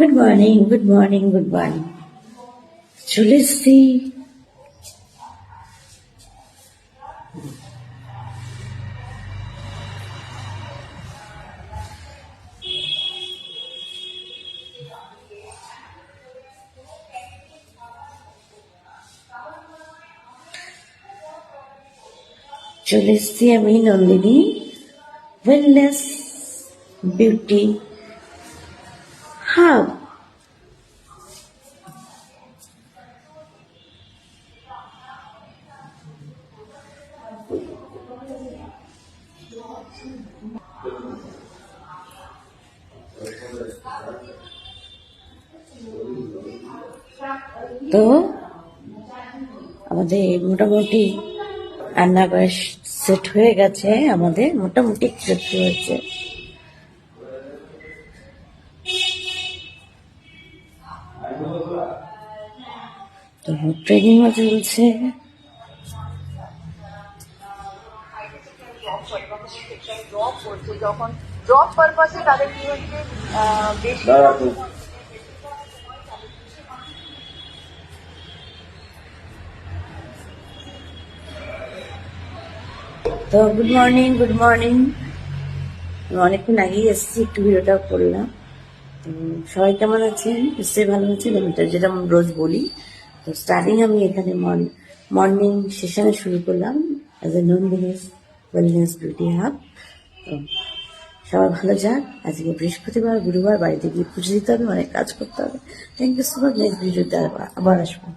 Good morning, good morning, good morning. চলে এসছি। চলে এসছি আমি নন্দিনী ওয়েলনেস বিউটি হাব। তো আমাদের মোটামুটি রান্নাঘর সেট হয়ে গেছে, আমাদের মোটামুটি সেট হয়েছে। তো ট্রেনিংও চলছে। যখন জব পারপাসে তাদের কি হচ্ছে বেশি তো গুড মর্নিং, গুড মর্নিং। অনেকক্ষণ আগেই এসেছি, একটু ভিডিওটা করলাম। তো সবাই কেমন আছেন? নিশ্চয়ই ভালো আছেন। আমি তো যেটা রোজ বলি, তো স্টার্টিং আমি এখানে মর্নিং সেশনে শুরু করলাম as a Nandini wellness beauty hub. তো সবাই ভালো যাক। আজকে বৃহস্পতিবার, গুরুবার বাড়িতে গিয়ে পুজো দিতে হবে, অনেক কাজ করতে হবে। Thank you so much. Next ভিডিওতে আবার আসবো।